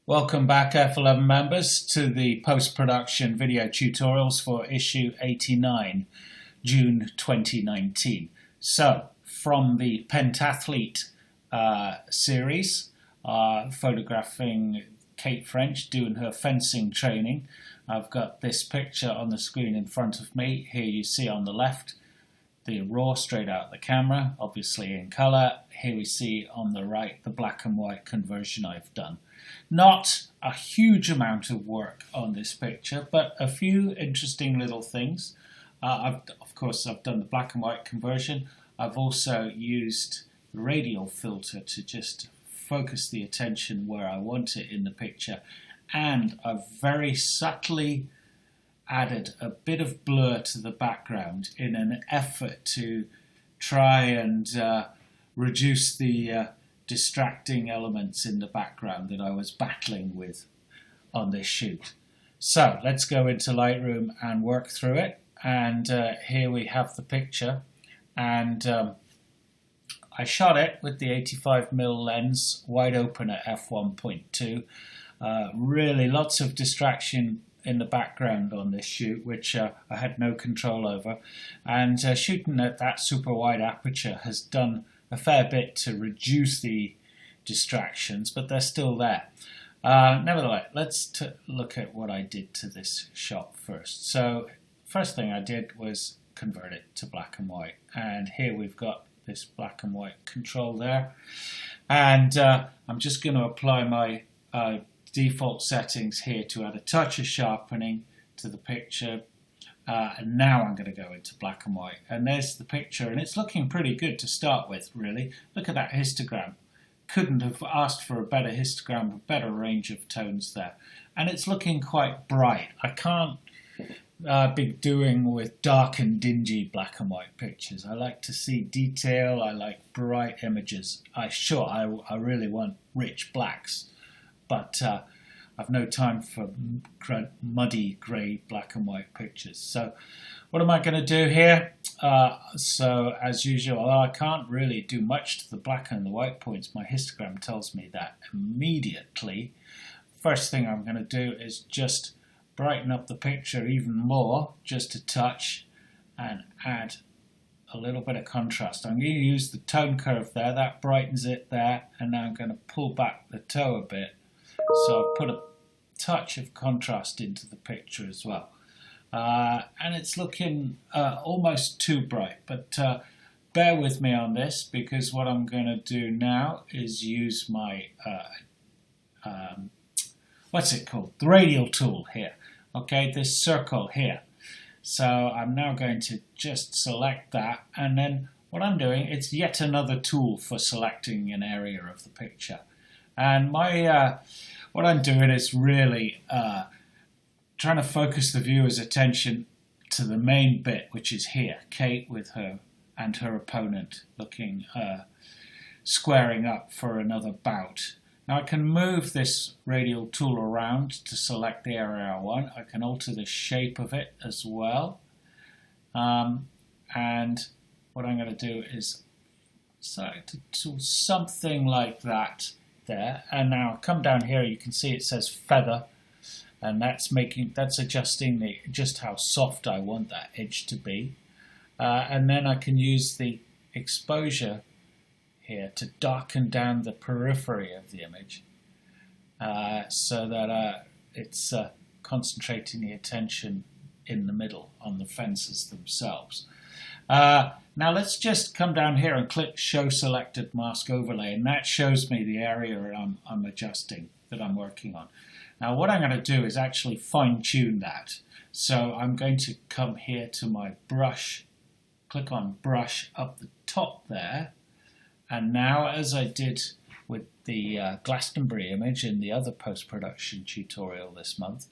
Welcome back F11 members to the post-production video tutorials for issue 89, June 2019. So, from the Pentathlete series, photographing Kate French doing her fencing training. I've got this picture on the screen in front of me. Here you see on the left the raw straight out the camera, obviously in colour. Here we see on the right the black and white conversion I've done. Not a huge amount of work on this picture, but a few interesting little things. Of course, I've done the black and white conversion. I've also used the radial filter to just focus the attention where I want it in the picture. And I've very subtly added a bit of blur to the background in an effort to try and reduce the distracting elements in the background that I was battling with on this shoot. So let's go into Lightroom and work through it. And here we have the picture. And I shot it with the 85mm lens wide open at f1.2. Really lots of distraction in the background on this shoot, which I had no control over. And shooting at that super wide aperture has done a fair bit to reduce the distractions, but they're still there. Nevertheless, let's look at what I did to this shot first. So first thing I did was convert it to black and white, and here we've got this black and white control there, and I'm just going to apply my default settings here to add a touch of sharpening to the picture. And now I'm going to go into black and white. And there's the picture, and it's looking pretty good to start with, really. Look at that histogram. Couldn't have asked for a better histogram, a better range of tones there. And it's looking quite bright. I can't be doing with dark and dingy black and white pictures. I like to see detail. I like bright images. I really want rich blacks, but I've no time for muddy grey black and white pictures. So what am I going to do here? So as usual, I can't really do much to the black and the white points. My histogram tells me that immediately. First thing I'm going to do is just brighten up the picture even more, just a touch, and add a little bit of contrast. I'm going to use the tone curve there, that brightens it there, and now I'm going to pull back the toe a bit. So I've put a touch of contrast into the picture as well. And it's looking almost too bright, but bear with me on this, because what I'm going to do now is use my, what's it called? The radial tool here. Okay, this circle here. So I'm now going to just select that, and then what I'm doing, it's yet another tool for selecting an area of the picture. And my what I'm doing is really trying to focus the viewer's attention to the main bit, which is here, Kate with her and her opponent looking, squaring up for another bout. Now I can move this radial tool around to select the area I want. I can alter the shape of it as well. And what I'm going to do is select a tool, something like that there, and now come down here, you can see it says feather, and that's adjusting just how soft I want that edge to be. And then I can use the exposure here to darken down the periphery of the image, so that it's concentrating the attention in the middle on the fences themselves. Now let's just come down here and click Show Selected Mask Overlay, and that shows me the area I'm adjusting, that I'm working on. Now what I'm going to do is actually fine-tune that. So I'm going to come here to my brush, click on Brush up the top there, and now, as I did with the Glastonbury image in the other post-production tutorial this month,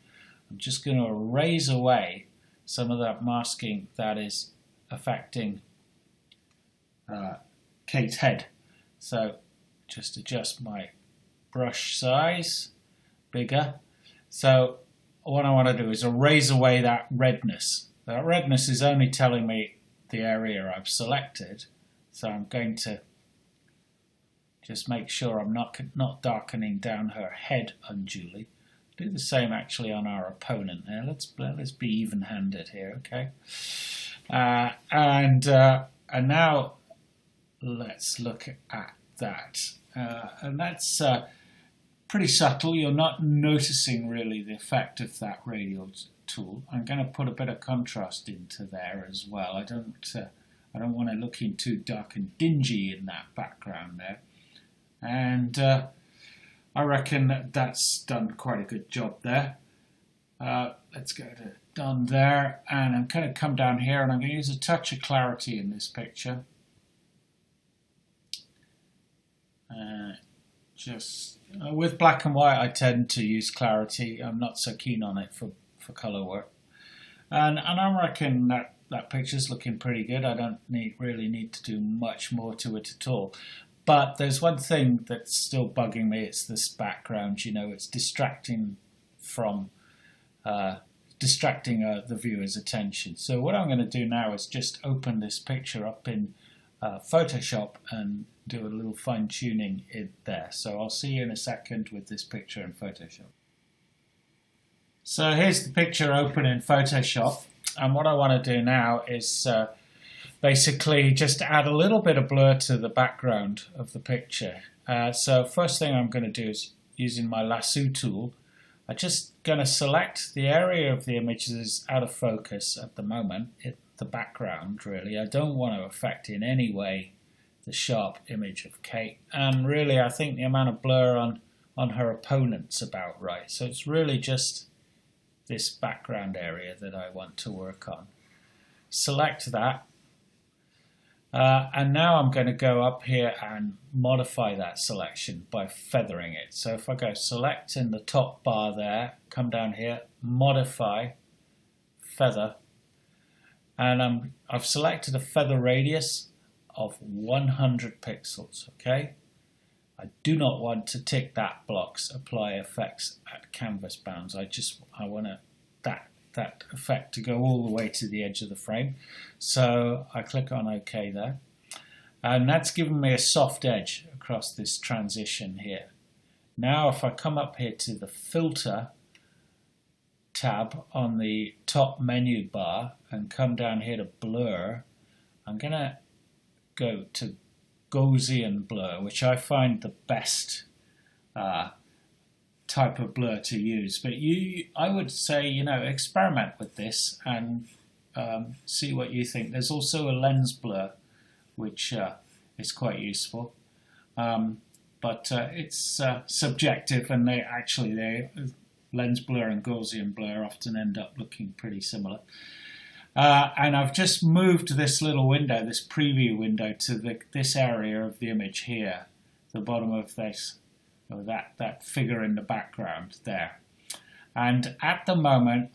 I'm just going to erase away some of that masking that is affecting Kate's head. So just adjust my brush size bigger. So what I want to do is erase away that redness. That redness is only telling me the area I've selected, so I'm going to Just make sure I'm not darkening down her head unduly. Do the same actually on our opponent there. Let's be even-handed here, okay? And now let's look at that. And that's pretty subtle. You're not noticing really the effect of that radial tool. I'm going to put a bit of contrast into there as well. I don't want it looking too dark and dingy in that background there. And I reckon that's done quite a good job there. Let's go to done there, and I'm going to come down here and I'm going to use a touch of clarity in this picture. With black and white I tend to use clarity. I'm not so keen on it for colour work. And I reckon that picture's looking pretty good. I don't really need to do much more to it at all. But there's one thing that's still bugging me. It's this background. You know, it's distracting from the viewer's attention. So what I'm going to do now is just open this picture up in Photoshop and do a little fine tuning in there. So I'll see you in a second with this picture in Photoshop. So here's the picture open in Photoshop, and what I want to do now is basically just add a little bit of blur to the background of the picture. So first thing I'm going to do is, using my lasso tool, I'm just going to select the area of the image that is out of focus at the moment, the background really. I don't want to affect in any way the sharp image of Kate, and really I think the amount of blur on her opponent's about right. So it's really just this background area that I want to work on. Select that. And now I'm going to go up here and modify that selection by feathering it. So if I go select in the top bar there, come down here, modify, feather, and I've selected a feather radius of 100 pixels, okay? I do not want to tick that box, apply effects at canvas bounds. I want that effect to go all the way to the edge of the frame. So I click on OK there. And that's given me a soft edge across this transition here. Now if I come up here to the Filter tab on the top menu bar and come down here to Blur, I'm going to go to Gaussian blur, which I find the best type of blur to use. But I would say, you know, experiment with this and see what you think. There's also a lens blur, which is quite useful, but it's subjective, and they lens blur and Gaussian blur often end up looking pretty similar. And I've just moved this little window, this preview window, to this area of the image here, the bottom of this, or that figure in the background there. And at the moment,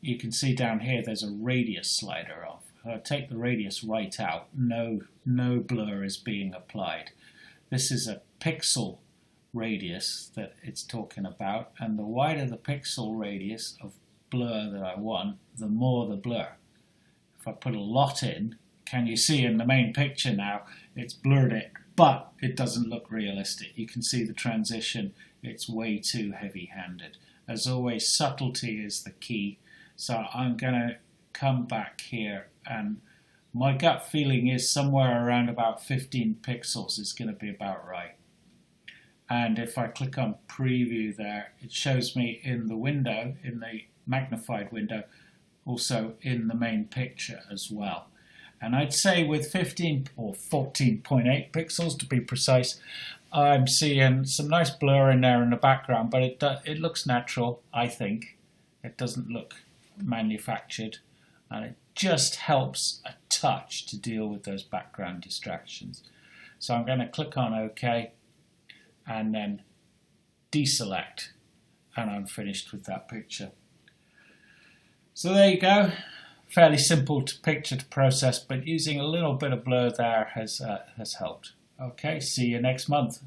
you can see down here there's a radius slider off. I'll take the radius right out. No blur is being applied. This is a pixel radius that it's talking about, and the wider the pixel radius of blur that I want, the more the blur. If I put a lot in, can you see in the main picture now, it's blurred it, but it doesn't look realistic. You can see the transition, it's way too heavy-handed. As always, subtlety is the key. So I'm going to come back here, and my gut feeling is somewhere around about 15 pixels is going to be about right. And if I click on preview there, it shows me in the window, in the magnified window, also in the main picture as well. And I'd say with 15 or 14.8 pixels to be precise, I'm seeing some nice blur in there in the background, but it looks natural, I think. It doesn't look manufactured, and it just helps a touch to deal with those background distractions. So I'm going to click on OK and then deselect, and I'm finished with that picture. So there you go. Fairly simple picture to process, but using a little bit of blur there has helped. Okay, see you next month.